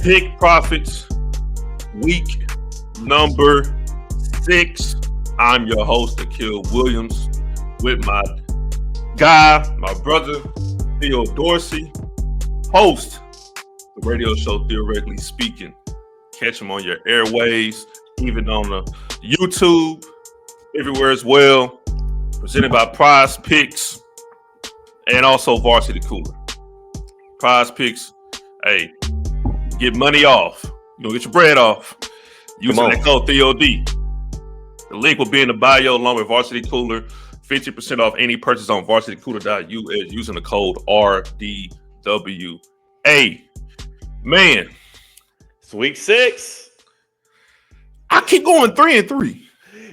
Pick Profits, week number 6. I'm your host, Akil Williams, with my guy, my brother, Theo Dorsey, host the radio show Theoretically Speaking. Catch him on your airways, even on the YouTube, everywhere as well. Presented by Prize Picks and also Varsity Cooler. Prize Picks, hey, get money off. You don't get your bread off. Using that code THEOD. The link will be in the bio along with Varsity Cooler. 50% off any purchase on varsitycooler.us using the code RDWA. Man, it's week 6. I keep going 3-3.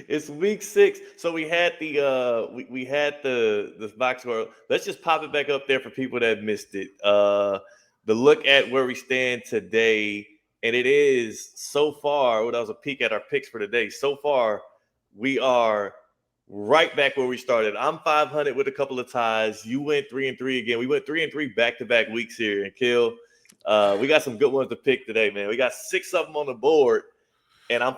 It's week 6. So we had the we had the box score. Let's just pop it back up there for people that missed it. The look at where we stand today, and it is so far. That was a peek at our picks for today. So far, we are right back where we started. I'm 500 with a couple of ties. You went 3-3 again. We went 3-3 back-to-back weeks here. And Kill, we got some good ones to pick today, man. We got 6 of them on the board, and I'm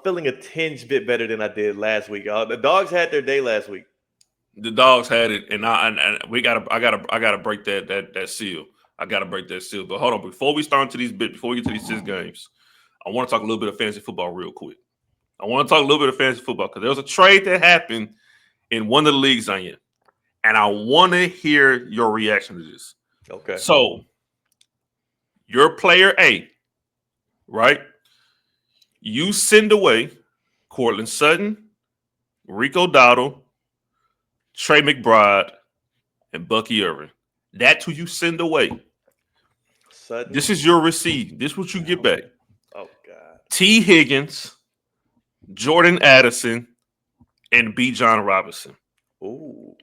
feeling a tinge bit better than I did last week. The dogs had their day last week. The dogs had it, and I gotta break that seal. I gotta break that seal. But hold on, before we get to these 6 games, I want to talk a little bit of fantasy football real quick. I want to talk a little bit of fantasy football because there was a trade that happened in one of the leagues I'm in, and I want to hear your reaction to this. Okay. So, your player A, right? You send away Courtland Sutton, Rico Dowdle, Trey McBride, and Bucky Irvin. That's who you send away. Sutton. This is your receive. This is what you get back. Oh, God. T. Higgins, Jordan Addison, and B. John Robinson. Ooh.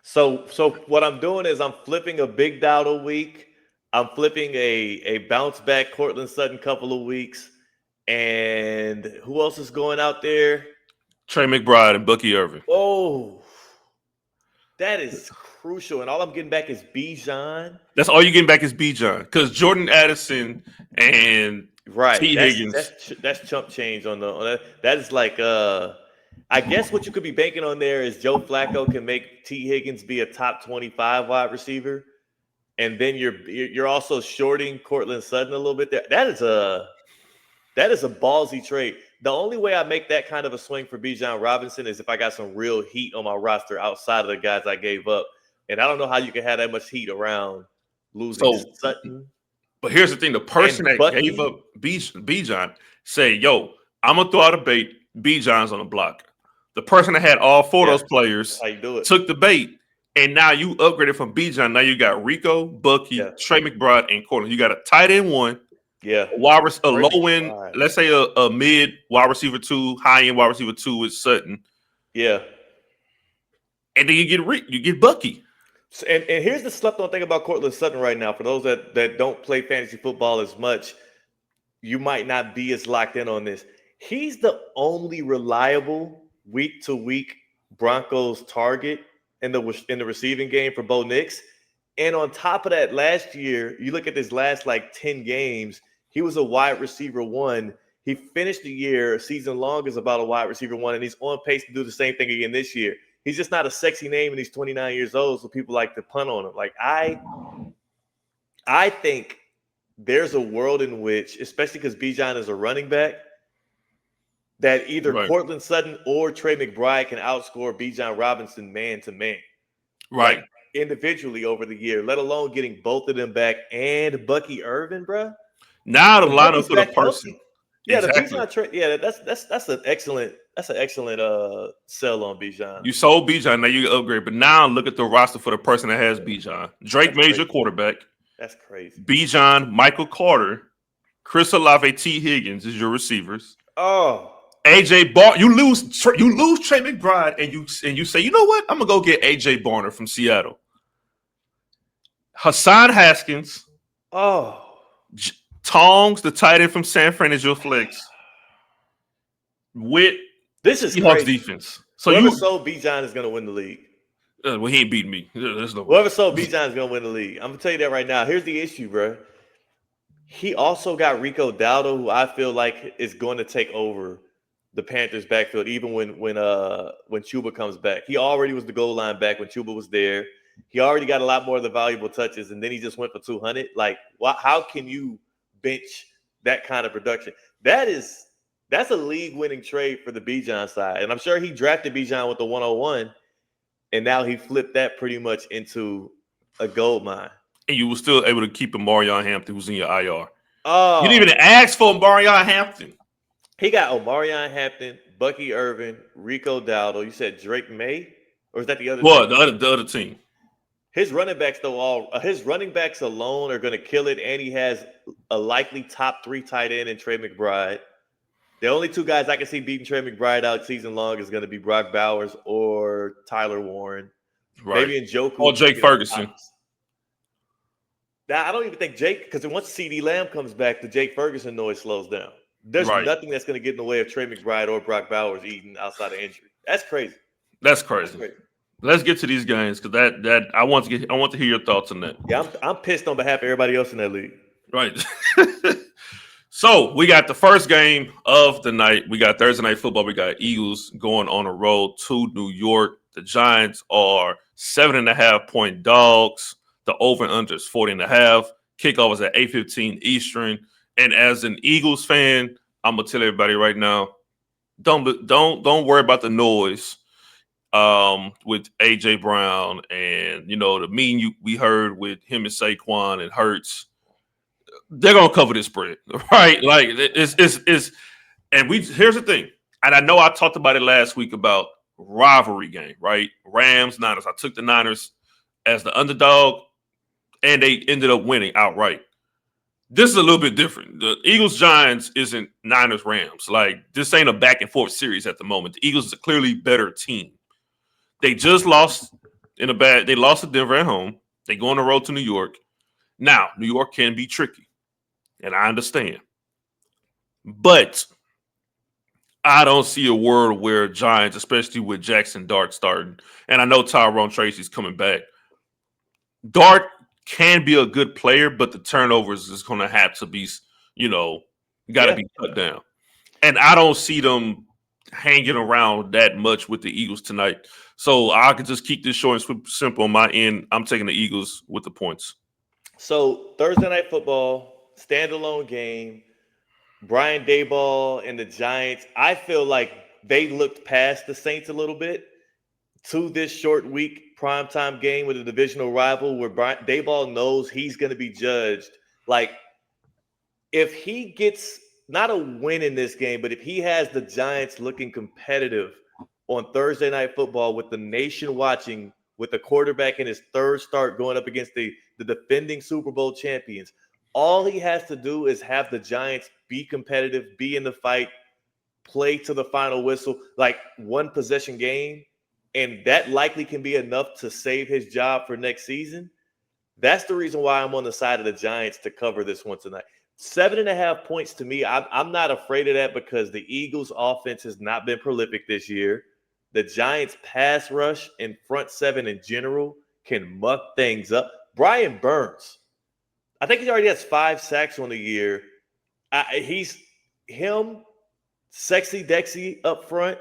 So what I'm doing is I'm flipping a big Dowdle week. I'm flipping a bounce back Courtland Sutton couple of weeks. And who else is going out there? Trey McBride and Bucky Irvin. Oh, that is crucial. And all I'm getting back is Bijan. That's all you're getting back is Bijan. Because Jordan Addison and T. Higgins. That's chump change on that. That is like I guess what you could be banking on there is Joe Flacco can make T. Higgins be a top 25 wide receiver. And then you're also shorting Courtland Sutton a little bit there. That is a ballsy trade. The only way I make that kind of a swing for Bijan Robinson is if I got some real heat on my roster outside of the guys I gave up. And I don't know how you can have that much heat around losing Sutton. But here's the thing. The person that gave up Bijan say, yo, I'm going to throw out a bait. Bijan's on the block. The person that had all 4 of those players took the bait. And now you upgraded from Bijan. Now you got Rico, Bucky, Trey McBride, and Courtland. You got a tight end 1. Yeah. A low end, let's say a mid wide receiver 2, high end wide receiver 2 with Sutton. Yeah. And then you get Bucky. And here's the slept on thing about Courtland Sutton right now. For those that don't play fantasy football as much, you might not be as locked in on this. He's the only reliable week to week Broncos target in the receiving game for Bo Nix. And on top of that, last year, you look at his last 10 games, he was a wide receiver 1. He finished the year season long as about a wide receiver 1, and he's on pace to do the same thing again this year. He's just not a sexy name, and he's 29 years old, so people like to punt on him. I think there's a world in which, especially because Bijan is a running back, that either Courtland Sutton or Trey McBride can outscore Bijan Robinson man to man. Right. Individually over the year, let alone getting both of them back and Bucky Irvin, bro. Now the lineup for the person. Yeah, exactly. The Bijan trade. Yeah, that's an excellent sell on Bijan. You sold Bijan, now you upgrade. But now look at the roster for the person that has Bijan. Drake Major, quarterback. That's crazy. Bijan, Michael Carter, Chris Olave, T. Higgins is your receivers. Oh. AJ Barner, you lose Trey McBride, and you say, you know what? I'm gonna go get AJ Barner from Seattle. Hassan Haskins. Oh. Tongs, the tight end from San Fran, is your flex. With this is Seahawks defense. So whoever sold Bijan is gonna win the league. Well, he ain't beating me. There's no whoever sold Bijan is gonna win the league. I'm gonna tell you that right now. Here's the issue, bro. He also got Rico Dowdle, who I feel like is going to take over the Panthers backfield, even when Chuba comes back. He already was the goal line back when Chuba was there. He already got a lot more of the valuable touches, and then he just went for 200. Like, how can you bench that kind of production? That's a league-winning trade for the Bijan side, and I'm sure he drafted Bijan with the 101, and now he flipped that pretty much into a gold mine. And you were still able to keep Omarion Hampton, who's in your IR. You didn't Oh, even ask for Omarion Hampton. he got Omarion Hampton, Bucky Irvin, Rico Dowdle. You said Drake May, or is that the other Well, team? the other team. His running backs, though, his running backs alone are going to kill it, and he has a likely top 3 tight end in Trey McBride. The only 2 guys I can see beating Trey McBride out season long is going to be Brock Bowers or Tyler Warren, Right. maybe Or Njoku. Jake Ferguson. Now, I don't even think Jake, because once CeeDee Lamb comes back, the Jake Ferguson noise slows down. There's Right. nothing that's going to get in the way of Trey McBride or Brock Bowers eating outside of injury. That's crazy. That's crazy. Let's get to these games because that I want to hear your thoughts on that. Yeah, I'm pissed on behalf of everybody else in that league. Right. So we got the first game of the night. We got Thursday Night Football. We got Eagles going on a road to New York. The Giants are 7.5-point dogs. The over and under is 40.5. Kickoff is at 8:15 Eastern. And as an Eagles fan, I'm gonna tell everybody right now, don't worry about the noise with AJ Brown and the meeting we heard with him and Saquon and Hurts. They're gonna cover this spread, right? Like it's and here's the thing, and I know I talked about it last week about rivalry game, right? Rams, Niners. I took the Niners as the underdog, and they ended up winning outright. This is a little bit different. The Eagles Giants isn't Niners Rams. Like this ain't a back and forth series at the moment. The Eagles is a clearly better team. They just lost they lost to Denver at home. They go on the road to New York. Now, New York can be tricky, and I understand. But I don't see a world where Giants, especially with Jackson Dart starting, and I know Tyrone Tracy's coming back. Dart can be a good player, but the turnovers is going to have to be, got to be cut down. And I don't see them hanging around that much with the Eagles tonight. So I could just keep this short and simple on my end. I'm taking the Eagles with the points. So Thursday Night Football, standalone game. Brian Daboll and the Giants, I feel like they looked past the Saints a little bit to this short week primetime game with a divisional rival where Brian Daboll knows he's going to be judged. Like, if he gets not a win in this game, but if he has the Giants looking competitive on Thursday Night Football with the nation watching, with the quarterback in his third start going up against the defending Super Bowl champions, all he has to do is have the Giants be competitive, be in the fight, play to the final whistle, like one possession game, and that likely can be enough to save his job for next season. That's the reason why I'm on the side of the Giants to cover this one tonight. 7.5 points to me, I'm not afraid of that because the Eagles' offense has not been prolific this year. The Giants' pass rush and front seven in general can muck things up. Brian Burns, I think he already has 5 sacks on the year. He's him, Sexy Dexy up front,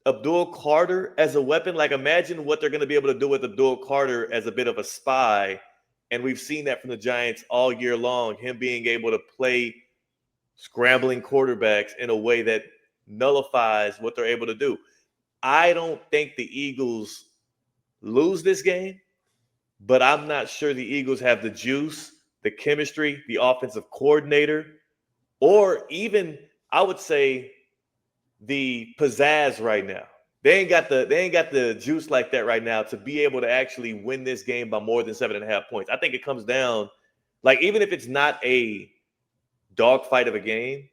Abdul Carter as a weapon. Like, imagine what they're going to be able to do with Abdul Carter as a bit of a spy. And we've seen that from the Giants all year long, him being able to play scrambling quarterbacks in a way that nullifies what they're able to do. I don't think the Eagles lose this game, but I'm not sure the Eagles have the juice, the chemistry, the offensive coordinator, or even, I would say, the pizzazz right now. They ain't got the juice like that right now to be able to actually win this game by more than 7.5 points. I think it comes down, like, even if it's not a dogfight of a game,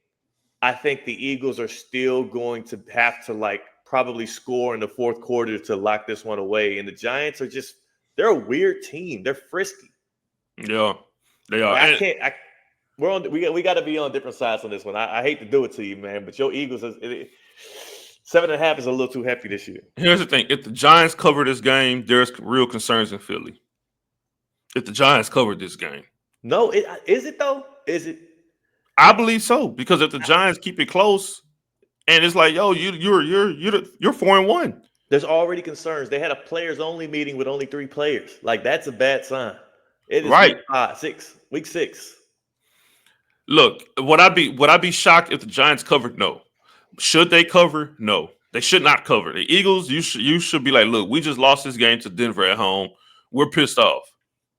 I think the Eagles are still going to have to, like, probably score in the fourth quarter to lock this one away. And the Giants are they're a weird team. They're frisky. Yeah, they are. We got to be on different sides on this one. I hate to do it to you, man, but your Eagles 7.5 is a little too hefty this year. Here's the thing: if the Giants cover this game, there's real concerns in Philly. If the Giants covered this game, no, is it though? Is it? I believe so because if the Giants keep it close, and it's like, yo, you're 4-1. There's already concerns. They had a players only meeting with only 3 players. Like that's a bad sign. It is Right. week 6. Look, would I be shocked if the Giants covered? No. Should they cover? No. They should not cover. The Eagles, you should be like, look, we just lost this game to Denver at home. We're pissed off.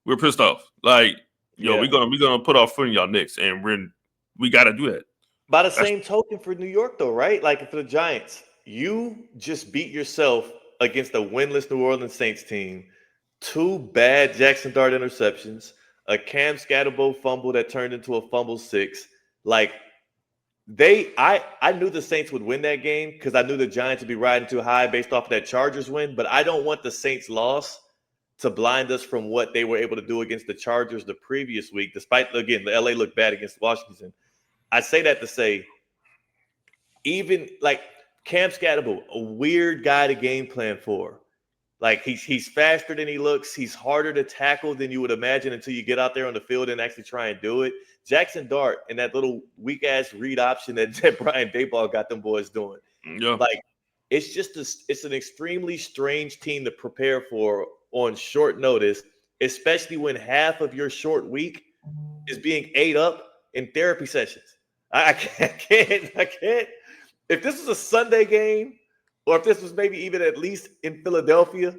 We're pissed off. Like, yo, Yeah. we're gonna put our foot in y'all necks, and we got to do that. By the That's same token for New York, though, right? Like for the Giants, you just beat yourself against a winless New Orleans Saints team. 2 bad Jackson Dart interceptions, a Cam Scatterbo fumble that turned into a fumble 6. Like I knew the Saints would win that game because I knew the Giants would be riding too high based off of that Chargers win. But I don't want the Saints loss to blind us from what they were able to do against the Chargers the previous week. Despite again, the LA looked bad against Washington. I say that to say, even like Cam Scatterbo, a weird guy to game plan for. Like he's faster than he looks. He's harder to tackle than you would imagine until you get out there on the field and actually try and do it. Jackson Dart and that little weak ass read option that Brian Daboll got them boys doing. yeah. Like it's an extremely strange team to prepare for on short notice, especially when half of your short week is being ate up in therapy sessions. I can't. If this was a Sunday game, or if this was maybe even at least in Philadelphia,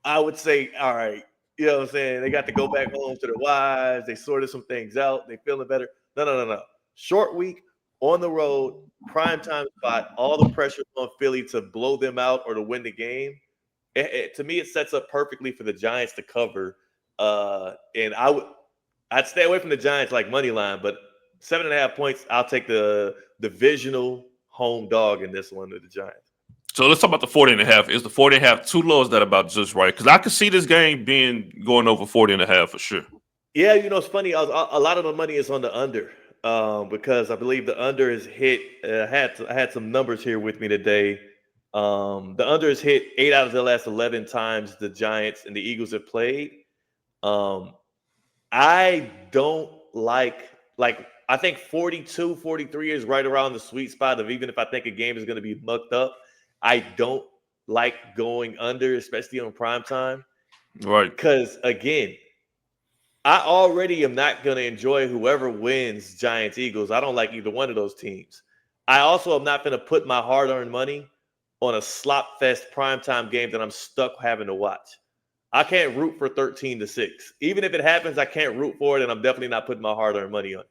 I would say, all right, you know what I'm saying? They got to go back home to their wives. They sorted some things out. They feeling better. No. Short week on the road, prime time spot. All the pressure on Philly to blow them out or to win the game. To me, it sets up perfectly for the Giants to cover. And I'd stay away from the Giants like money line, but 7.5 points. I'll take the divisional home dog in this one to the Giants. So let's talk about the 40.5. Is the 40.5 too low? Is that about just right? Because I could see this game going over 40.5 for sure. Yeah, it's funny. A lot of the money is on the under because I believe the under is hit. I had some numbers here with me today. The under is hit 8 out of the last 11 times the Giants and the Eagles have played. I don't like I think 42, 43 is right around the sweet spot of even if I think a game is going to be mucked up. I don't like going under, especially on prime time. Right. Because again, I already am not going to enjoy whoever wins Giants Eagles. I don't like either one of those teams. I also am not going to put my hard-earned money on a slop fest primetime game that I'm stuck having to watch. I can't root for 13-6. Even if it happens, I can't root for it, and I'm definitely not putting my hard-earned money on it.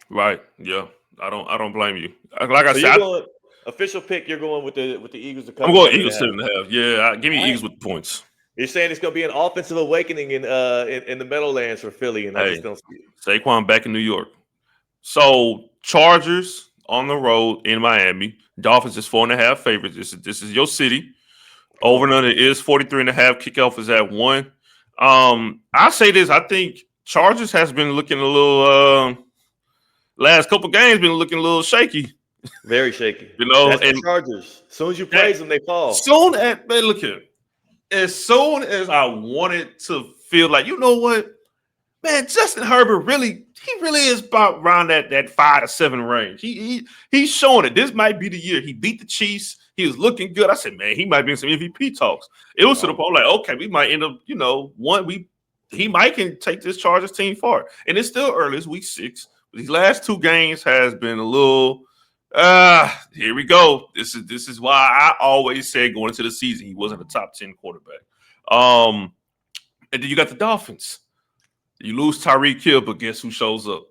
Right. Yeah. I don't blame you. Like I So said, official pick. You're going with the Eagles to cover. I'm going Eagles 7.5. Yeah. Give me All Eagles right. with the points. You're saying it's going to be an offensive awakening in the Meadowlands for Philly, and I just don't see it. Saquon back in New York. So Chargers on the road in Miami. Dolphins is 4.5 favorites. This is your city. Over and under is 43.5. Kickoff is at 1. I say this. I think Chargers has been looking a little. Last couple games been looking a little shaky. Very shaky. That's the Chargers. As soon as you praise them, they fall. Look here. As soon as I wanted to feel like, you know what, man, Justin Herbert really is about around that 5 to 7 range. He's showing it. This might be the year. He beat the Chiefs. He was looking good. I said, man, he might be in some MVP talks. It was to the point like, okay, we might end up, he might can take this Chargers team far. And it's still early. It's week 6. These last 2 games has been a little. Here we go. This is why I always said going into the season he wasn't a top 10 quarterback. And then you got the Dolphins. You lose Tyreek Hill, but guess who shows up?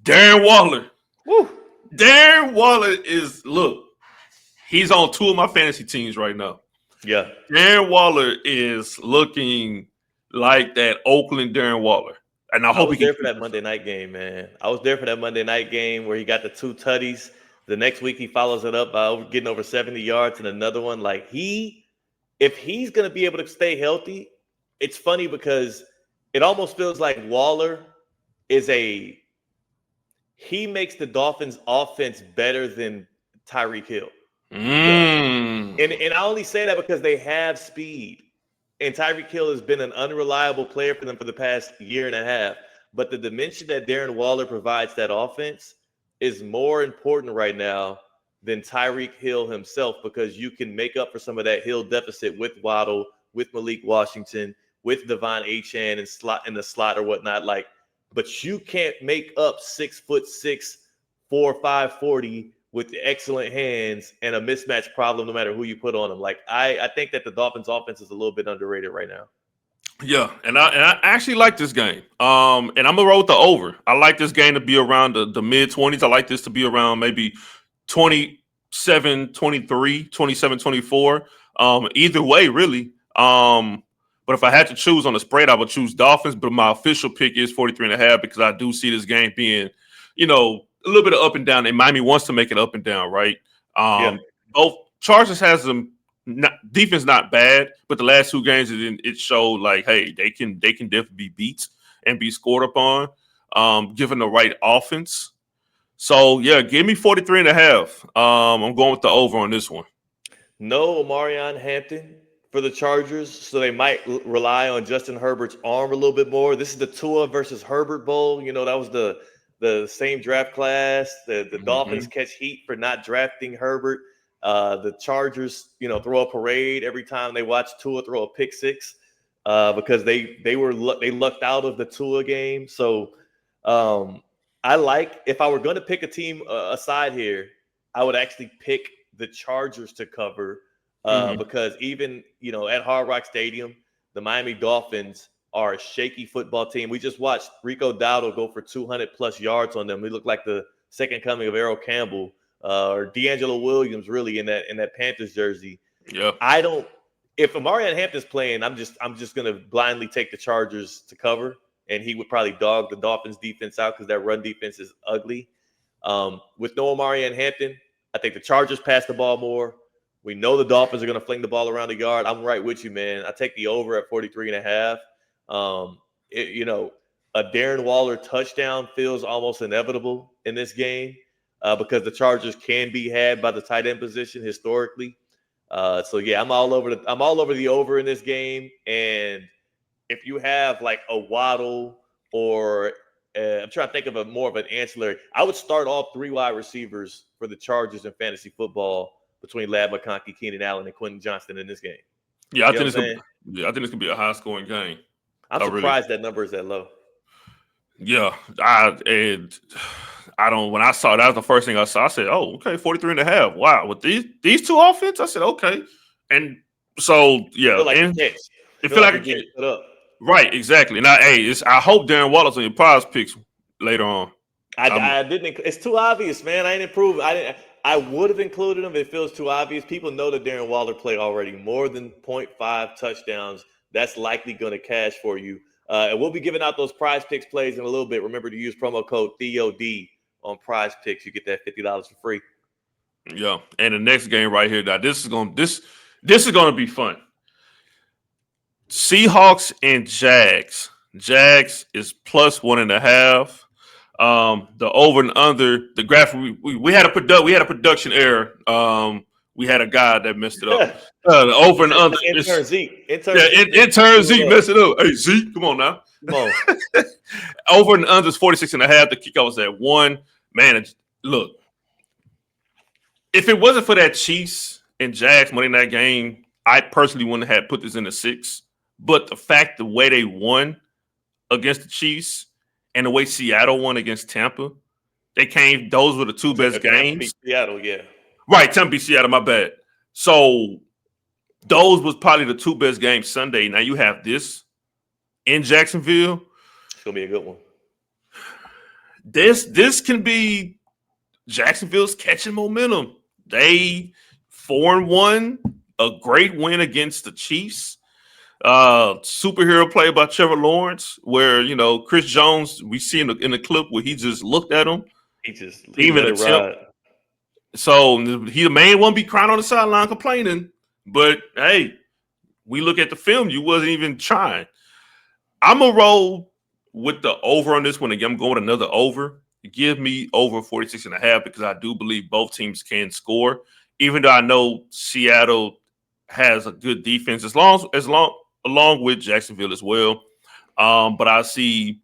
Darren Waller. Woo. Darren Waller he's on 2 of my fantasy teams right now. Yeah. Darren Waller is looking like that Oakland Darren Waller. And I hope was there for that Monday night game, man. I was there for that Monday night game where he got the 2 tutties. The next week he follows it up by getting over 70 yards and another one. Like if he's going to be able to stay healthy, it's funny because it almost feels like Waller he makes the Dolphins offense better than Tyreek Hill. And I only say that because they have speed. And Tyreek Hill has been an unreliable player for them for the past year and a half. But the dimension that Darren Waller provides that offense is more important right now than Tyreek Hill himself, because you can make up for some of that Hill deficit with Waddle, with Malik Washington, with Devon Achane and slot in the slot or whatnot. Like, but you can't make up 6'6", 4'5", 40 with excellent hands and a mismatch problem no matter who you put on them. Like, I think that the Dolphins offense is a little bit underrated right now. Yeah, and I actually like this game. And I'm gonna roll with the over. I like this game to be around the mid 20s. I like this to be around maybe 27, 23, 27, 24. Either way, really. But if I had to choose on the spread, I would choose Dolphins. But my official pick is 43.5 because I do see this game being, a little bit of up and down. And Miami wants to make it up and down, right? Yeah. Both Chargers has them. Defense not bad, but the last two games it showed like, hey, they can definitely be beat and be scored upon, given the right offense. So yeah, give me 43.5. I'm going with the over on this one. No Omarion Hampton for the Chargers, so they might rely on Justin Herbert's arm a little bit more. This is the Tua versus Herbert Bowl. That was the same draft class. The Dolphins catch heat for not drafting Herbert. The Chargers, throw a parade every time they watch Tua throw a pick six, because they lucked out of the Tua game. So if I were going to pick a team aside here, I would actually pick the Chargers to cover, because even at Hard Rock Stadium, the Miami Dolphins are a shaky football team. We just watched Rico Dowdle go for 200 plus yards on them. He looked like the second coming of Errol Campbell. Or D'Angelo Williams, really in that Panthers jersey. Yeah, if Omarion Hampton's playing, I'm just gonna blindly take the Chargers to cover, and he would probably dog the Dolphins defense out because that run defense is ugly. With no Omarion Hampton, I think the Chargers pass the ball more. We know the Dolphins are gonna fling the ball around the yard. I'm right with you, man. I take the over at 43.5. A Darren Waller touchdown feels almost inevitable in this game. Because the Chargers can be had by the tight end position historically. So yeah, I'm all over the over in this game. And if you have like a Waddle or I'm trying to think of more of an ancillary, I would start all three wide receivers for the Chargers in fantasy football between Ladd McConkey, Keenan Allen, and Quentin Johnston in this game. Yeah, I think it's gonna be a high scoring game. I'm surprised that number is that low. Yeah, I don't. When I saw that was the first thing I saw. I said, "Oh, okay, 43.5. Wow, with these two offense." I said, "Okay," and so yeah, feel like it feel like a catch. Put up. Right, exactly. Now, I hope Darren Waller's on your prize picks later on. I didn't. It's too obvious, man. I ain't improved. I would have included him if it feels too obvious. People know that Darren Waller played already more than 0.5 touchdowns. That's likely going to cash for you. And we'll be giving out those prize picks plays in a little bit. Remember to use promo code THEOD on prize picks. You get that $50 for free. Yeah. And the next game right here, now this is gonna be fun. Seahawks and Jags. Jags is plus 1.5. The over and under, the graphic we had a production error. We had a guy that messed it up. The over and under. Intern Zeke. Intern Zeke messed it up. Hey, Zeke, come on now. Come on. Over and under is 46.5. The kickoff was at 1. Man, look. If it wasn't for that Chiefs and Jags Monday night game, I personally wouldn't have put this in the 6. But the way they won against the Chiefs and the way Seattle won against Tampa, those were the two best games. Seattle, yeah. Right, Tampa beat Seattle, my bad. So those was probably the two best games Sunday. Now you have this in Jacksonville. It's gonna be a good one. This can be Jacksonville's catching momentum. They 4-1, a great win against the Chiefs. Superhero play by Trevor Lawrence, where Chris Jones, we see in the clip where he just looked at him. He let it ride. So he the main one be crying on the sideline complaining. But hey, we look at the film, you wasn't even trying. I'm gonna roll with the over on this one again. I'm going with another over. Give me over 46.5 because I do believe both teams can score. Even though I know Seattle has a good defense, along with Jacksonville as well. But I see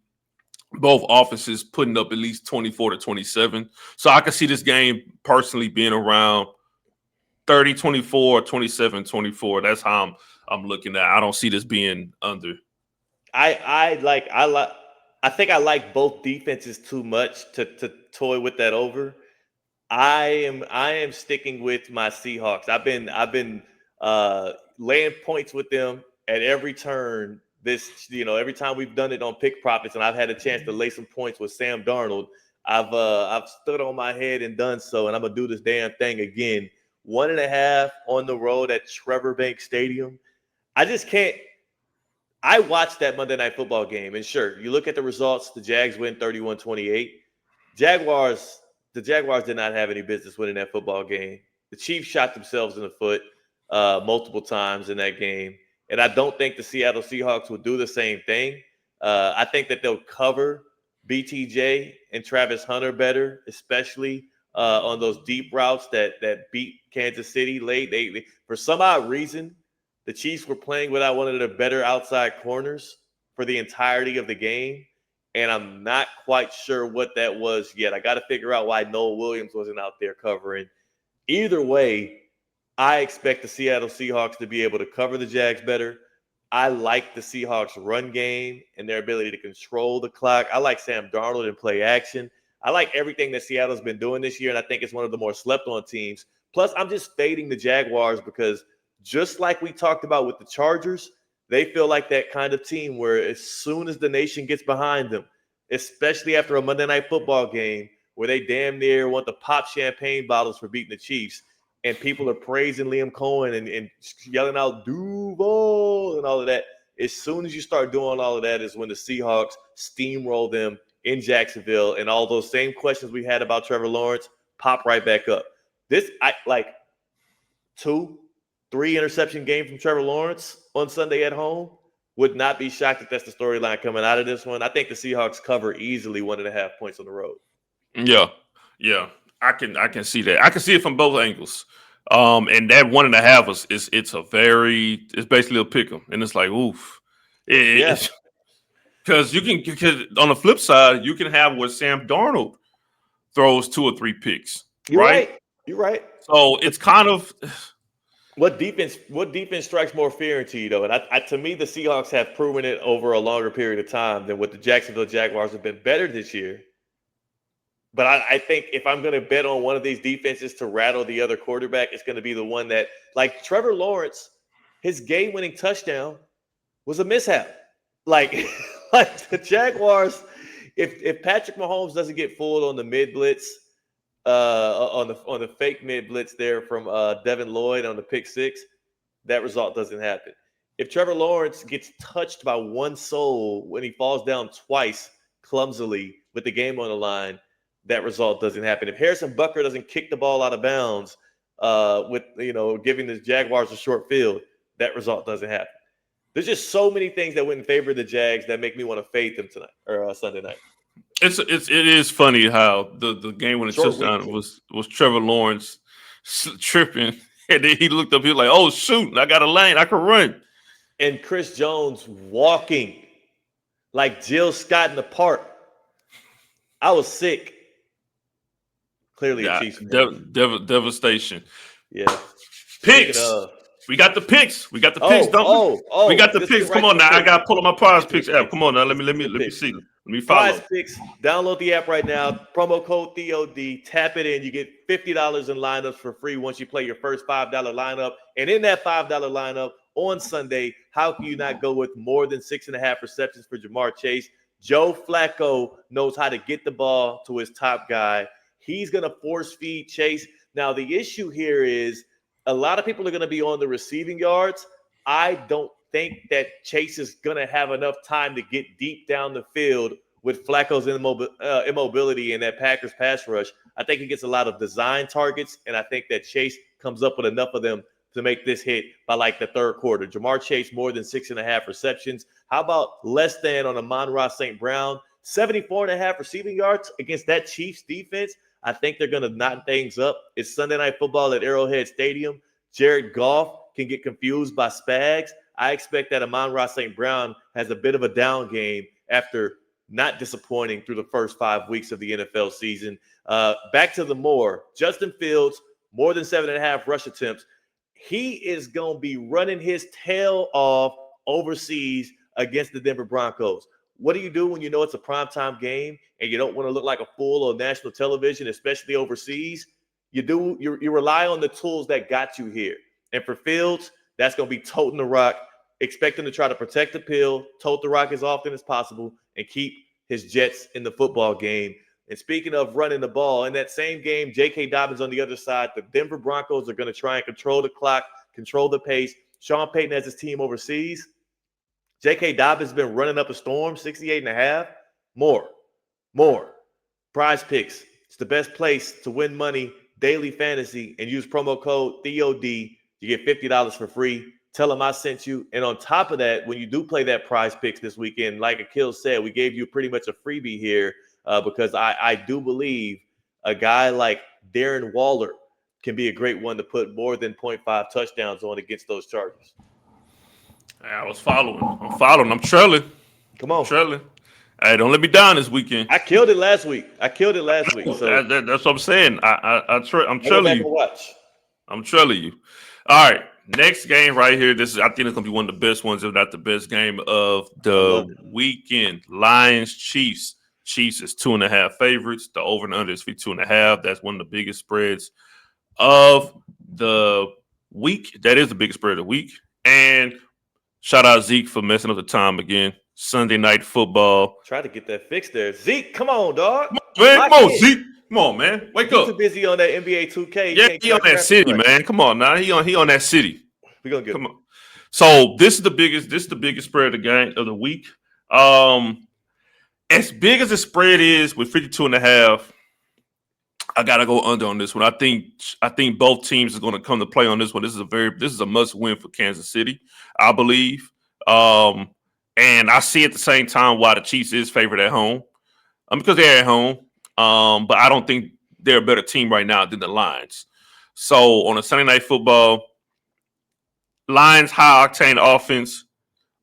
both offenses putting up at least 24 to 27. So I can see this game personally being around 30-24, 27-24. That's how I'm looking at. I don't see this being under. I think I like both defenses too much to toy with that over. I am sticking with my Seahawks. I've been laying points with them at every turn. Every time we've done it on pick profits, and I've had a chance to lay some points with Sam Darnold, I've stood on my head and done so, and I'm gonna do this damn thing again. 1.5 on the road at Trevor Bank Stadium. I just can't. I watched that Monday Night Football game, and sure, you look at the results. The Jags win 31-28. Jaguars, the Jaguars did not have any business winning that football game. The Chiefs shot themselves in the foot multiple times in that game, and I don't think the Seattle Seahawks will do the same thing. I think that they'll cover BTJ and Travis Hunter better, especially on those deep routes that beat Kansas City late. They for some odd reason, the Chiefs were playing without one of their better outside corners for the entirety of the game. And I'm not quite sure what that was yet. I got to figure out why Noah Williams wasn't out there covering. Either way, I expect the Seattle Seahawks to be able to cover the Jags better. I like the Seahawks run game and their ability to control the clock. I like Sam Darnold and play action. I like everything that Seattle's been doing this year, and I think it's one of the more slept on teams. Plus, I'm just fading the Jaguars because just like we talked about with the Chargers, they feel like that kind of team where as soon as the nation gets behind them, especially after a Monday Night Football game where they damn near want to pop champagne bottles for beating the Chiefs, and people are praising Liam Cohen and yelling out Duval and all of that. As soon as you start doing all of that is when the Seahawks steamroll them in Jacksonville, and all those same questions we had about Trevor Lawrence pop right back up. This, I like 2-3 interception game from Trevor Lawrence on Sunday at home. Would not be shocked if that's the storyline coming out of this one. I think the Seahawks cover easily 1.5 points on the road. Yeah. I can see that. I can see it from both angles. And that 1.5 it's basically a pick 'em, and it's like oof. Because on the flip side, you can have what Sam Darnold throws 2 or 3 picks. You're right. So it's kind of what defense strikes more fear into you, though? And to me, the Seahawks have proven it over a longer period of time than what the Jacksonville Jaguars have been better this year. But I think if I'm going to bet on one of these defenses to rattle the other quarterback, it's going to be the one that, like Trevor Lawrence, his game-winning touchdown was a mishap. Like the Jaguars, if Patrick Mahomes doesn't get fooled on the mid blitz, on the fake mid blitz there from Devin Lloyd on the pick 6, that result doesn't happen. If Trevor Lawrence gets touched by one soul when he falls down twice clumsily with the game on the line, that result doesn't happen. If Harrison Butker doesn't kick the ball out of bounds with giving the Jaguars a short field, that result doesn't happen. There's just so many things that went in favor of the Jags that make me want to fade them tonight or Sunday night. It is funny how the game when the touchdown was Trevor Lawrence tripping, and then he looked up. He was like, "Oh shoot, I got a lane, I can run." And Chris Jones walking like Jill Scott in the park. I was sick. Clearly, a Chiefs fan. Devastation. Yeah. Picks. We got the picks. We got the picks. We got the picks. Come on now. I got to pull up my prize picks app. Come on now. Let me see. Let me follow. Prize picks. Download the app right now. Promo code THEOD. Tap it in. You get $50 in lineups for free once you play your first $5 lineup. And in that $5 lineup on Sunday, how can you not go with more than 6.5 receptions for Jamar Chase? Joe Flacco knows how to get the ball to his top guy. He's going to force feed Chase. Now, the issue here is a lot of people are going to be on the receiving yards. I don't think that Chase is going to have enough time to get deep down the field with Flacco's immobility in that Packers pass rush. I think he gets a lot of design targets, and I think that Chase comes up with enough of them to make this hit by like the third quarter. Jamar Chase, more than 6.5 receptions. How about less than on Amon-Ra St. Brown? 74.5 receiving yards against that Chiefs defense. I think they're going to knot things up. It's Sunday Night Football at Arrowhead Stadium. Jared Goff can get confused by Spags. I expect that Amon-Ra St. Brown has a bit of a down game after not disappointing through the first 5 weeks of the NFL season. Back to the Justin Fields, more than 7.5 rush attempts. He is going to be running his tail off overseas against the Denver Broncos. What do you do when you know it's a primetime game and you don't want to look like a fool on national television, especially overseas? You rely on the tools that got you here. And for Fields, that's going to be toting the rock, expecting to try to protect the pill, tote the rock as often as possible, and keep his Jets in the football game. And speaking of running the ball, in that same game, J.K. Dobbins on the other side, the Denver Broncos are going to try and control the clock, control the pace. Sean Payton has his team overseas. J.K. Dobbins has been running up a storm, 68.5. More. Prize Picks. It's the best place to win money, daily fantasy, and use promo code THEOD. You get $50 for free. Tell them I sent you. And on top of that, when you do play that Prize Picks this weekend, like Akil said, we gave you pretty much a freebie here because I do believe a guy like Darren Waller can be a great one to put more than 0.5 touchdowns on against those Chargers. I was following. I'm following. I'm trailing. Come on. Trailing. Hey, don't let me down this weekend. I killed it last week. So that's what I'm saying. I'm trailing you. Watch. I'm trailing you. All right. Next game right here. I think it's gonna be one of the best ones, if not the best game of the weekend. Lions Chiefs. Chiefs is 2.5 favorites. The over and under is 52.5. That's one of the biggest spreads of the week. That is the biggest spread of the week. And shout out Zeke for messing up the time again. Sunday night football. Try to get that fixed there. Zeke, come on, dog. Come on, Zeke. Come on, man. Wake up. He's too busy on that NBA 2K. Yeah, he on that city, man. Come on now. He on that city. We're gonna get come on. So this is the biggest spread of the game of the week. As big as the spread is with 52.5, I gotta go under on this one. I think both teams are gonna come to play on this one. This is a must win for Kansas City, I believe. And I see at the same time why the Chiefs is favored at home. Because they're at home. But I don't think they're a better team right now than the Lions. So on a Sunday night football, Lions high octane offense,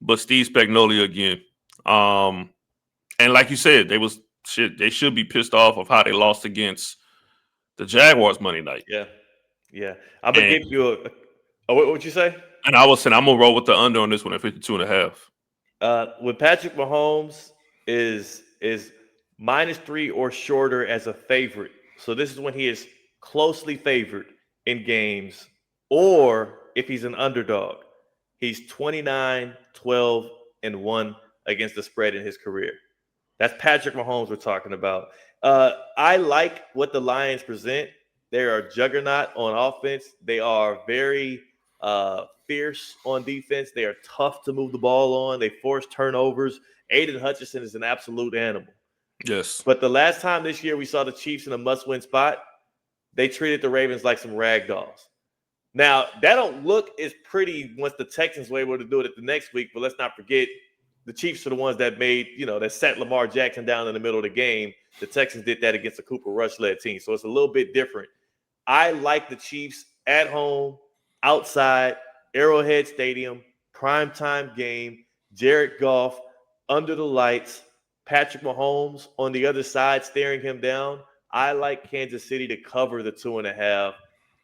but Steve Spagnuolo again. And like you said, they should be pissed off of how they lost against the Jaguars Monday night. Yeah. I'm gonna give you what'd you say? And I was saying I'm gonna roll with the under on this one at 52.5. With Patrick Mahomes is -3 or shorter as a favorite. So this is when he is closely favored in games, or if he's an underdog. He's 29, 12, and 1 against the spread in his career. That's Patrick Mahomes we're talking about. I like what the Lions present. They are a juggernaut on offense. They are very fierce on defense. They are tough to move the ball on. They force turnovers. Aiden Hutchinson is an absolute animal. Yes. But the last time this year we saw the Chiefs in a must-win spot, they treated the Ravens like some rag dolls. Now, that don't look as pretty once the Texans were able to do it the next week, but let's not forget the Chiefs are the ones that that set Lamar Jackson down in the middle of the game. The Texans did that against a Cooper Rush-led team, so it's a little bit different. I like the Chiefs at home, outside, Arrowhead Stadium, primetime game, Jared Goff under the lights, Patrick Mahomes on the other side staring him down. I like Kansas City to cover the 2.5.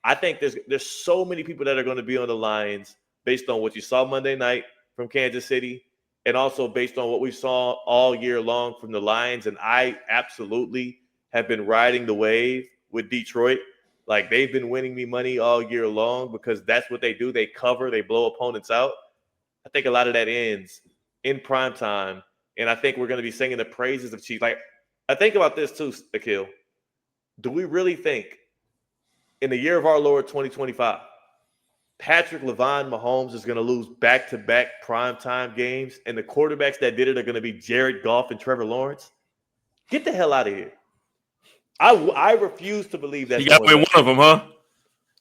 I think there's so many people that are going to be on the Lions based on what you saw Monday night from Kansas City and also based on what we saw all year long from the Lions. And I absolutely have been riding the wave with Detroit. Like, they've been winning me money all year long because that's what they do. They cover, they blow opponents out. I think a lot of that ends in prime time. And I think we're going to be singing the praises of Chiefs. Like, I think about this too, Akil. Do we really think in the year of our Lord 2025, Patrick LeVon Mahomes is going to lose back-to-back primetime games and the quarterbacks that did it are going to be Jared Goff and Trevor Lawrence? Get the hell out of here. I refuse to believe that's going down. He got to win one of them, huh?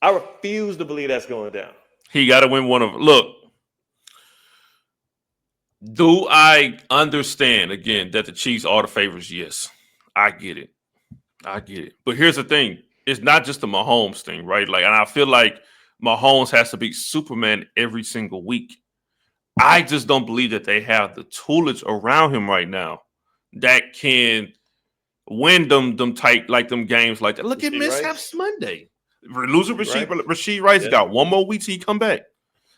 I refuse to believe that's going down. He got to win one of them. Look, do I understand, again, that the Chiefs are the favorites? Yes, I get it. But here's the thing. It's not just the Mahomes thing, right? Like, and I feel like Mahomes has to be Superman every single week. I just don't believe that they have the toolage around him right now that can win them tight like them games like that. Look at Rasheed mishaps Rice. Monday. Losing Right? Rasheed Rice Yeah. got one more week till he come back.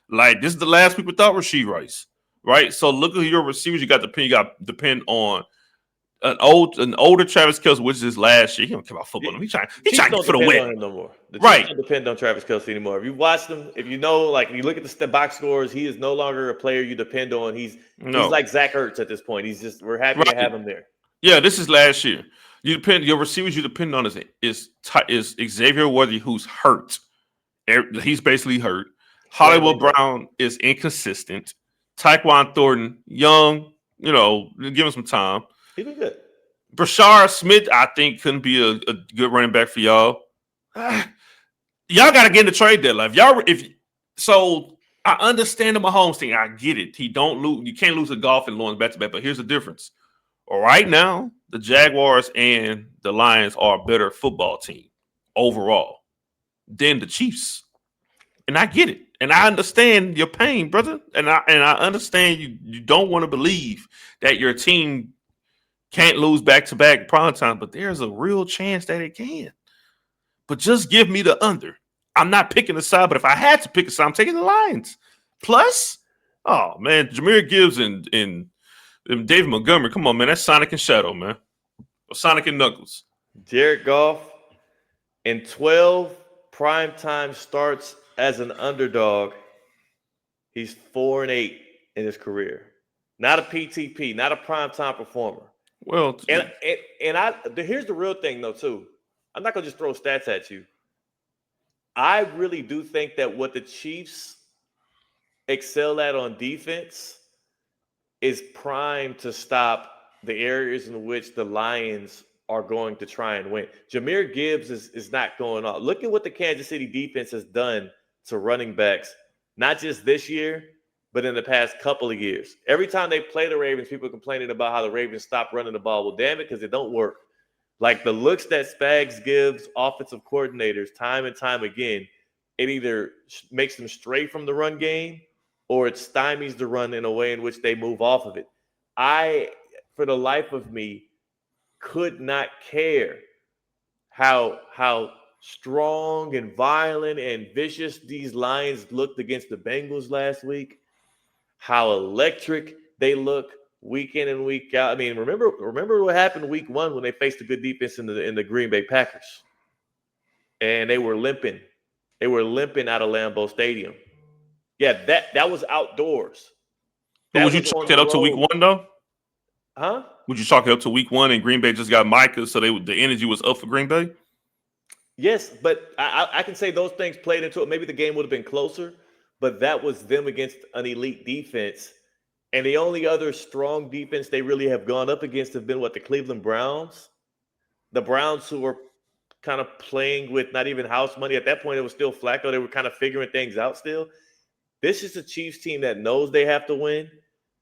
Like this is the last week without Rasheed Rice, right? So look at your receivers. You got to depend on an older Travis Kelce, which is his last year. He don't care about football. Yeah. He trying Chiefs to get don't for the depend win, on him no more. The Chiefs right? don't depend on Travis Kelce anymore. If you watch them, if you know, like you look at the box scores, he is no longer a player you depend on. He's No, like Zach Ertz at this point. We're happy to right? have him there. Yeah, this is last year. Your receivers you depend on is Xavier Worthy, who's hurt. He's basically hurt. Hollywood Brandon Brown is inconsistent. Tyquan Thornton, young, give him some time. He's been good. Brashard Smith, I think, couldn't be a good running back for y'all. Y'all got to get in the trade deadline. I understand the Mahomes thing. I get it. He don't lose. You can't lose a golf and Lawrence back to back. But here's the difference. Right now, the Jaguars and the Lions are a better football team overall than the Chiefs. And I get it. And I understand your pain, brother. And I understand you don't want to believe that your team can't lose back-to-back prime time, but there's a real chance that it can. But just give me the under. I'm not picking a side, but if I had to pick a side, I'm taking the Lions. Plus, oh, man, Jahmyr Gibbs and David Montgomery, come on, man. That's Sonic and Shadow, man. Or Sonic and Knuckles. Jared Goff in 12 primetime starts as an underdog. He's 4-8 in his career. Not a PTP, not a primetime performer. Well, and here's the real thing, though, too. I'm not going to just throw stats at you. I really do think that what the Chiefs excel at on defense is primed to stop the areas in which the Lions are going to try and win. Jahmyr Gibbs is not going off. Look at what the Kansas City defense has done to running backs, not just this year, but in the past couple of years. Every time they play the Ravens, people are complaining about how the Ravens stopped running the ball. Well, damn it, because it don't work. Like the looks that Spags gives offensive coordinators time and time again, it either makes them stray from the run game or it stymies the run in a way in which they move off of it. I, for the life of me, could not care how strong and violent and vicious these Lions looked against the Bengals last week, how electric they look week in and week out. I mean, remember what happened week 1 when they faced a good defense in the Green Bay Packers. And they were limping. They were limping out of Lambeau Stadium. Yeah, that was outdoors. but would you chalk that up to week 1, though? Huh? Would you chalk it up to week 1 and Green Bay just got Micah, so the energy was up for Green Bay? Yes, but I can say those things played into it. Maybe the game would have been closer, but that was them against an elite defense. And the only other strong defense they really have gone up against have been the Cleveland Browns. The Browns, who were kind of playing with not even house money. At that point, it was still Flacco. They were kind of figuring things out still. This is a Chiefs team that knows they have to win,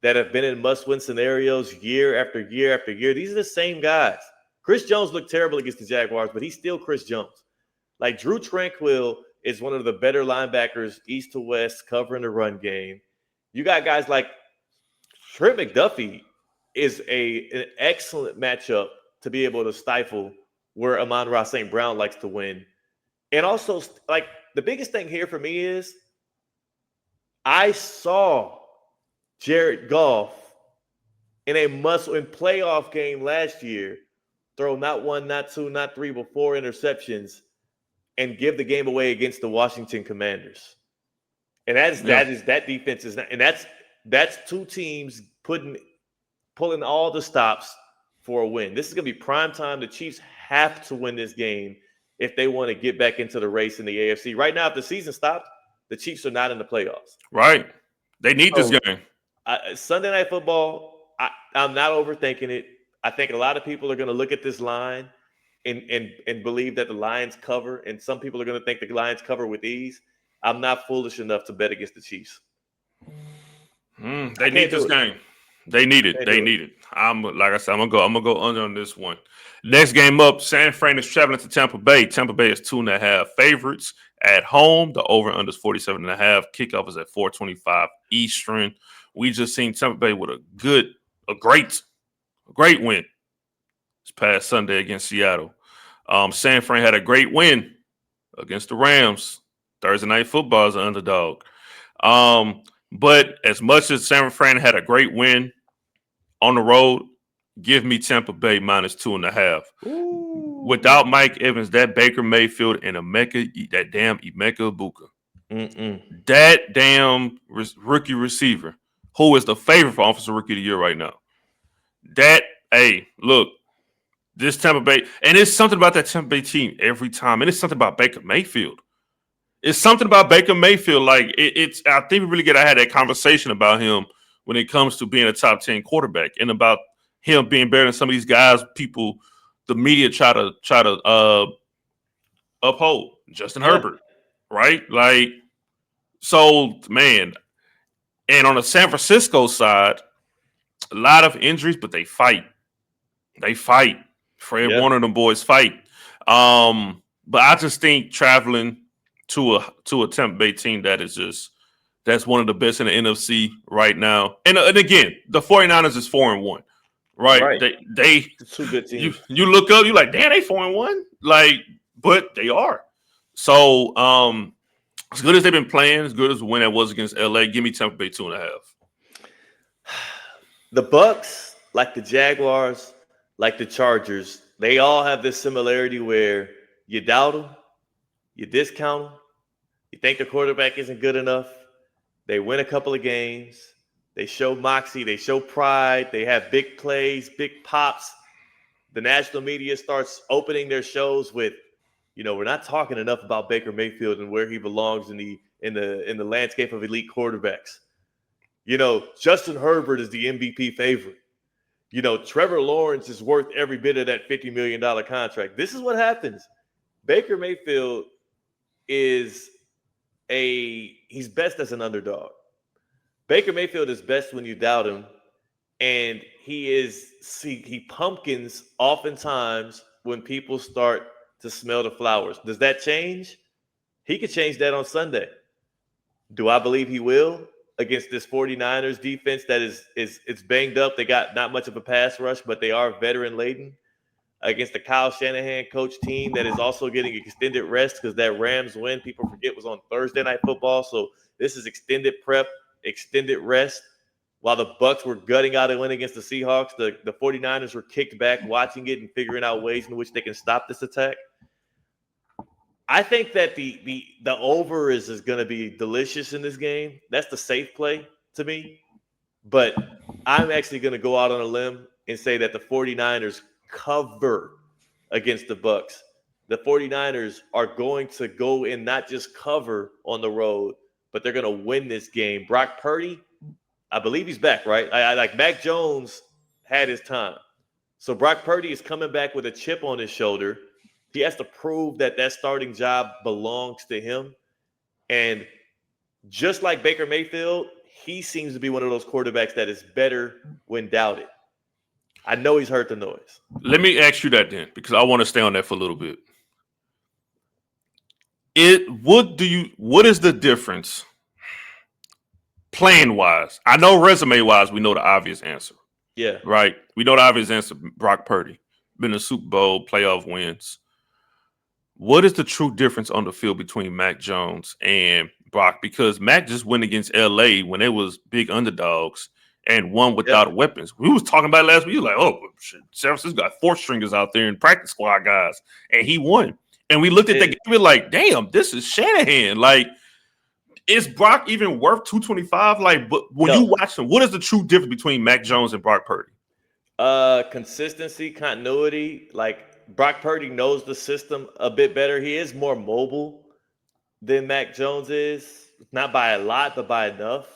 that have been in must-win scenarios year after year after year. These are the same guys. Chris Jones looked terrible against the Jaguars, but he's still Chris Jones. Like Drew Tranquill is one of the better linebackers east to west covering the run game. You got guys like Trent McDuffie is an excellent matchup to be able to stifle where Amon-Ra St. Brown likes to win. And also, like, the biggest thing here for me is I saw Jared Goff in a must-win playoff game last year throw not 1, not 2, not 3, but 4 interceptions and give the game away against the Washington Commanders. And that defense is not, and that's two teams pulling all the stops for a win. This is going to be prime time. The Chiefs have to win this game if they want to get back into the race in the AFC. Right now, if the season stopped, the Chiefs are not in the playoffs. Right. They need this game. Sunday Night Football, I'm not overthinking it. I think a lot of people are going to look at this line and believe that the Lions cover, and some people are going to think the Lions cover with ease. I'm not foolish enough to bet against the Chiefs. They need this game. They need it. They need it. Like I said, I'm gonna go under on this one. Next game up, San Fran is traveling to Tampa Bay. Tampa Bay is 2.5 favorites at home. The over/under is 47.5. Kickoff is at 4:25 Eastern. We just seen Tampa Bay with a great A great win this past Sunday against Seattle. San Fran had a great win against the Rams. Thursday Night Football as an underdog. But as much as San Fran had a great win on the road, give me Tampa Bay -2.5. Ooh. Without Mike Evans, that Baker Mayfield and that damn Emeka Ibuka, that damn rookie receiver, who is the favorite for Offensive Rookie of the Year right now. Look, this Tampa Bay, and it's something about that Tampa Bay team every time, and it's something about Baker Mayfield. It's something about Baker Mayfield. Like it's, I think we really got to have that conversation about him when it comes to being a top 10 quarterback, and about him being better than some of these guys. The media try to uphold Justin Herbert, right? Like, so man, and on the San Francisco side, a lot of injuries, but they fight. They fight. Fred Warner and them boys fight. But I just think traveling to a Tampa Bay team that's one of the best in the NFC right now. And again, the 49ers is 4-1. Right. They two good teams. You look up, you're like, damn, they 4-1. Like, but they are. So as good as they've been playing, as good as the win that was against LA, give me Tampa Bay 2.5. The Bucs, like the Jaguars, like the Chargers, they all have this similarity where you doubt them, you discount them, you think the quarterback isn't good enough. They win a couple of games. They show moxie. They show pride. They have big plays, big pops. The national media starts opening their shows with, we're not talking enough about Baker Mayfield and where he belongs in the landscape of elite quarterbacks. Justin Herbert is the MVP favorite. Trevor Lawrence is worth every bit of that $50 million contract. This is what happens. Baker Mayfield he's best as an underdog. Baker Mayfield is best when you doubt him, and he pumpkins oftentimes when people start to smell the flowers. Does that change? He could change that on Sunday. Do I believe he will against this 49ers defense that is banged up? They got not much of a pass rush, but they are veteran laden. Against the Kyle Shanahan coach team that is also getting extended rest because that Rams win, people forget, was on Thursday Night Football. So this is extended prep, extended rest. While the Bucs were gutting out a win against the Seahawks, the 49ers were kicked back, watching it and figuring out ways in which they can stop this attack. I think that the over is going to be delicious in this game. That's the safe play to me. But I'm actually going to go out on a limb and say that the 49ers cover against the Bucs. The 49ers are going to go and not just cover on the road, but they're going to win this game. Brock Purdy, I believe he's back, right? I like Mac Jones had his time. So Brock Purdy is coming back with a chip on his shoulder. He has to prove that starting job belongs to him. And just like Baker Mayfield, he seems to be one of those quarterbacks that is better when doubted. I know he's heard the noise. Let me ask you that then, because I want to stay on that for a little bit. What is the difference playing wise? I know resume wise, we know the obvious answer. Yeah. Right? We know the obvious answer. Brock Purdy. Been in Super Bowl, playoff wins. What is the true difference on the field between Mac Jones and Brock? Because Mac just went against LA when it was big underdogs and won without weapons. We was talking about it last week. You like, oh, shit, San Francisco got 4 stringers out there and practice squad guys, and he won. And we looked at that game and like, damn, this is Shanahan. Like, is Brock even worth 225? Like, but when you watch him, what is the true difference between Mac Jones and Brock Purdy? Consistency, continuity. Like, Brock Purdy knows the system a bit better. He is more mobile than Mac Jones is. Not by a lot, but by enough.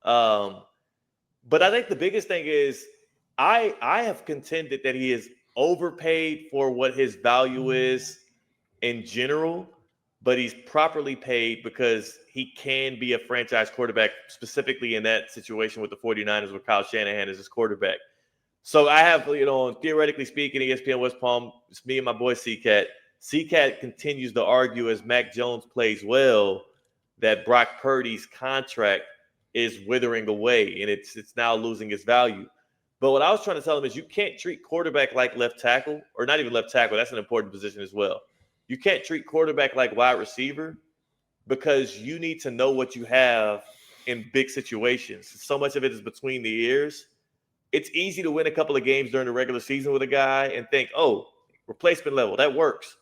But I think the biggest thing is I have contended that he is overpaid for what his value is in general, but he's properly paid because he can be a franchise quarterback, specifically in that situation with the 49ers where Kyle Shanahan is his quarterback. So I have, theoretically speaking, ESPN West Palm, it's me and my boy C-Cat. C-Cat continues to argue as Mac Jones plays well that Brock Purdy's contract is withering away and it's now losing its value. But what I was trying to tell him is you can't treat quarterback like left tackle, or not even left tackle. That's an important position as well. You can't treat quarterback like wide receiver because you need to know what you have in big situations. So much of it is between the ears. It's easy to win a couple of games during the regular season with a guy and think, oh, replacement level, that works.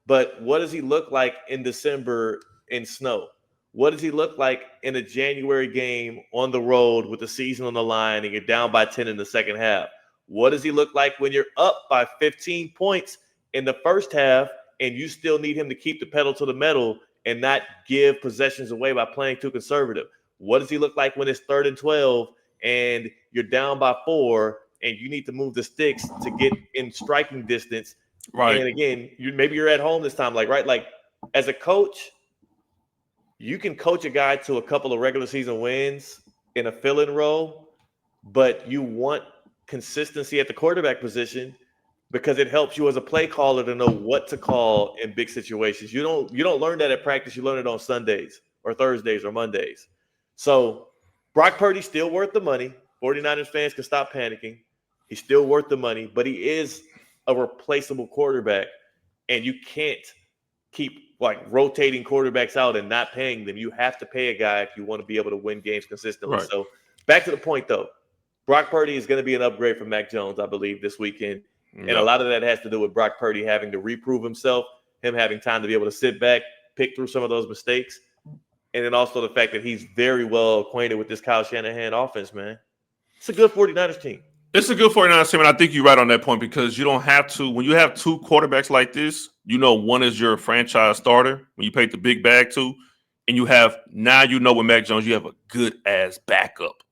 But what does he look like in December in snow? What does he look like in a January game on the road with the season on the line and you're down by 10 in the second half? What does he look like when you're up by 15 points in the first half and you still need him to keep the pedal to the metal and not give possessions away by playing too conservative? What does he look like when it's 3rd and 12 and you're down by 4 and you need to move the sticks to get in striking distance? Right. And again, maybe you're at home this time, like as a coach, you can coach a guy to a couple of regular season wins in a fill-in role, but you want consistency at the quarterback position because it helps you as a play caller to know what to call in big situations. You don't learn that at practice. You learn it on Sundays or Thursdays or Mondays. So Brock Purdy's still worth the money. 49ers fans can stop panicking. He's still worth the money, but he is a replaceable quarterback, and you can't keep rotating quarterbacks out and not paying them. You have to pay a guy if you want to be able to win games consistently. Right. So back to the point, though, Brock Purdy is going to be an upgrade for Mac Jones, I believe, this weekend. Yep. And a lot of that has to do with Brock Purdy having to reprove himself, him having time to be able to sit back, pick through some of those mistakes, and then also the fact that he's very well acquainted with this Kyle Shanahan offense, man. It's a good 49ers team. It's a good 49ers team, and I think you're right on that point because you don't have to – when you have two quarterbacks like this, you know one is your franchise starter when you paid the big bag to, and you have – now you know with Mac Jones you have a good-ass backup.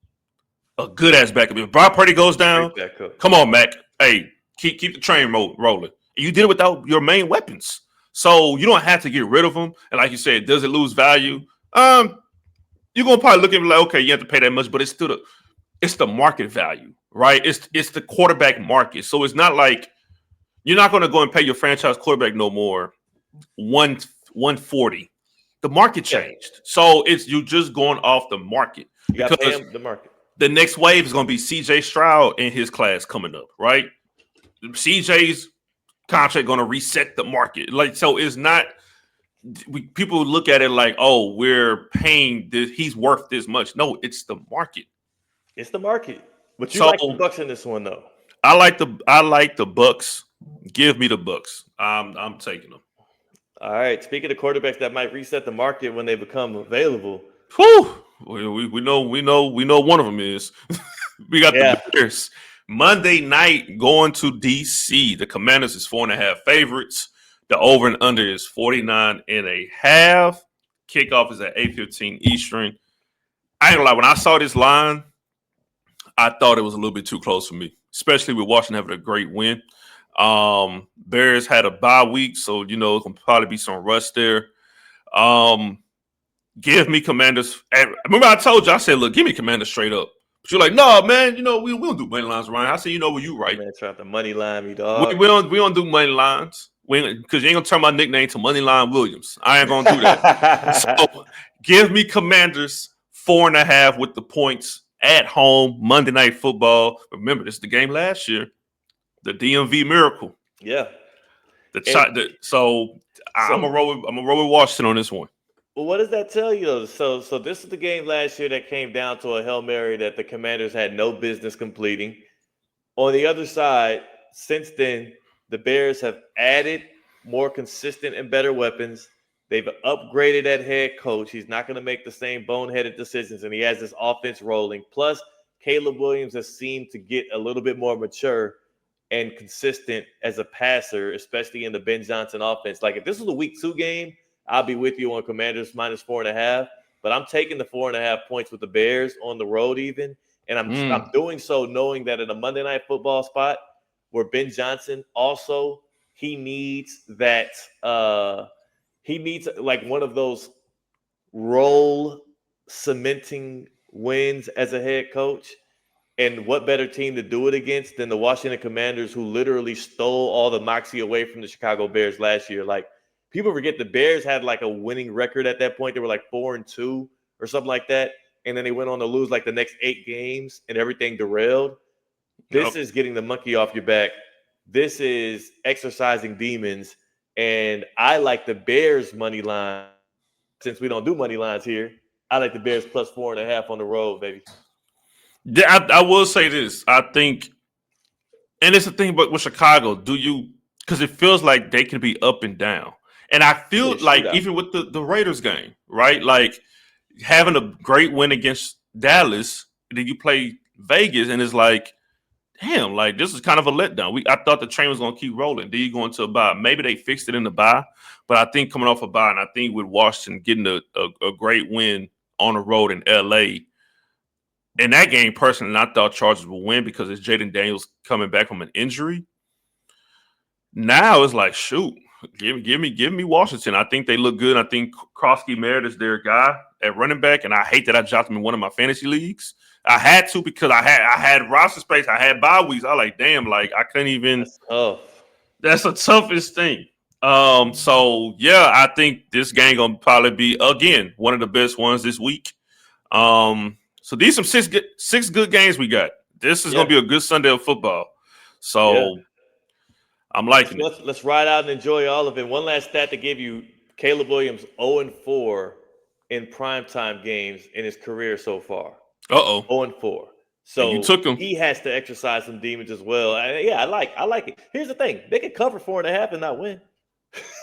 A good-ass backup. If Brock Purdy goes down, come on, Mac. Hey, keep the train rolling. You did it without your main weapons. So you don't have to get rid of them. And like you said, does it lose value? You're going to probably look at it like, okay, you have to pay that much, but it's still the market value. Right, it's the quarterback market, so it's not like you're not going to go and pay your franchise quarterback no more 140. The market changed, so it's you just going off the market because the market. The next wave is going to be C.J. Stroud in his class coming up, right? C.J.'s contract going to reset the market, so it's not. People look at it like, oh, we're paying this; he's worth this much. No, it's the market. It's the market. But you like the Bucks in this one, though. I like the Bucks. Give me the Bucks. I'm taking them. All right. Speaking of quarterbacks that might reset the market when they become available. Whew. We know one of them is. We got the Bears. Monday night going to DC. The Commanders is 4.5 favorites. The over and under is 49.5. Kickoff is at 8:15 Eastern. I ain't gonna lie. When I saw this line, I thought it was a little bit too close for me, especially with Washington having a great win. Bears had a bye week, so, it can probably be some rust there. Give me Commanders. Remember I told you, I said, look, give me Commanders straight up. But you're like, no, man, we don't do money lines, Ryan. I said, well, you right. Man, try the money line, me dog. We don't do money lines. Because you ain't going to turn my nickname to Moneyline Williams. I ain't going to do that. So give me Commanders 4.5 with the points. At home, Monday Night Football. Remember, this is the game last year, the DMV Miracle. Yeah. So I'm gonna roll with Washington on this one. Well, what does that tell you, though? So this is the game last year that came down to a Hail Mary that the Commanders had no business completing. On the other side, since then, the Bears have added more consistent and better weapons. They've upgraded that head coach. He's not going to make the same boneheaded decisions, and he has this offense rolling. Plus, Caleb Williams has seemed to get a little bit more mature and consistent as a passer, especially in the Ben Johnson offense. Like, if this was a week 2 game, I'll be with you on Commanders minus 4.5. But I'm taking the 4.5 points with the Bears on the road even. And I'm doing so knowing that in a Monday Night Football spot where Ben Johnson also, he needs that he needs like one of those role cementing wins as a head coach. And what better team to do it against than the Washington Commanders, who literally stole all the moxie away from the Chicago Bears last year. Like, people forget the Bears had like a winning record at that point. They were like 4-2 or something like that. And then they went on to lose like the next 8 games and everything derailed. This is getting the monkey off your back. This is exercising demons. And I like the Bears money line. Since we don't do money lines here, I like the Bears plus 4.5 on the road, baby. Yeah, I will say this. I think, and it's the thing about with Chicago, because it feels like they can be up and down. And I feel like even with the Raiders game, right? Like having a great win against Dallas, then you play Vegas, and it's like, damn, like this is kind of a letdown. I thought the train was going to keep rolling. Then you go into a bye. Maybe they fixed it in the bye, but I think coming off a bye, and I think with Washington getting a great win on the road in LA, in that game, personally, I thought Chargers would win because it's Jaden Daniels coming back from an injury. Now it's like, shoot, give me Washington. I think they look good. I think Krosky Merritt is their guy at running back, and I hate that I dropped him in one of my fantasy leagues. I had to because I had roster space. I had bye weeks. I like, damn, like I couldn't even. That's tough. That's the toughest thing. So yeah, I think this game gonna probably be again one of the best ones this week. So these some six good games we got. This is gonna be a good Sunday of football. So I'm liking it. Let's ride out and enjoy all of it. One last stat to give you: Caleb Williams 0-4 in primetime games in his career so far. 0-4. So you took him. He has to exercise some demons as well. I like it. Here's the thing: they could cover 4.5 and not win.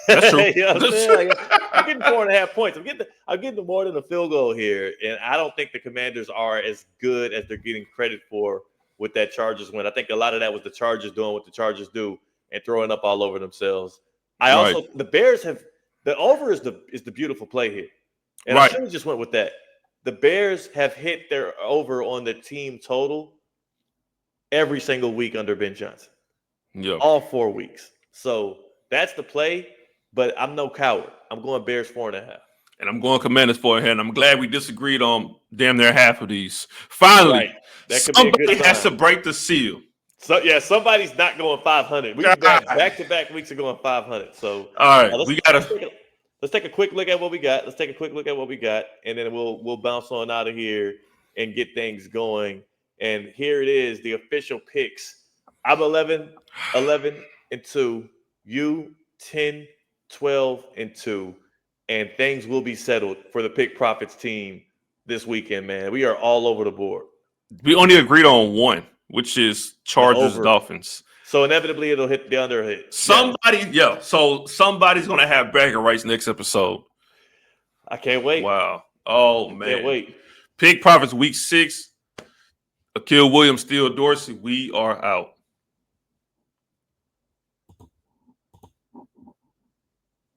That's true. You know what I'm saying? Like, I'm getting 4.5 points. I'm getting more than a field goal here, and I don't think the Commanders are as good as they're getting credit for with that Chargers win. I think a lot of that was the Chargers doing what the Chargers do and throwing up all over themselves. The Bears have the over is the beautiful play here, and I should have just went with that. The Bears have hit their over on the team total every single week under Ben Johnson. Yeah, all 4 weeks. So that's the play. But I'm no coward. I'm going Bears 4.5. And I'm going Commanders 4.5. And I'm glad we disagreed on damn near half of these. Finally, somebody has to break the seal. So yeah, somebody's not going 500. We've got back-to-back weeks of going 500. So all right, let's take a quick look at what we got. And then we'll bounce on out of here and get things going. And here it is, the official picks. I'm 11-2. You 10-12-2, and things will be settled for the Pick Profits team this weekend, man. We are all over the board. We only agreed on one, which is Chargers Dolphins. So inevitably it'll hit the under hit. So somebody's gonna have bragging rights next episode. I can't wait. Wow. Oh man. Can't wait. Pick Profits week 6. Akil Williams, Theo Dorsey. We are out.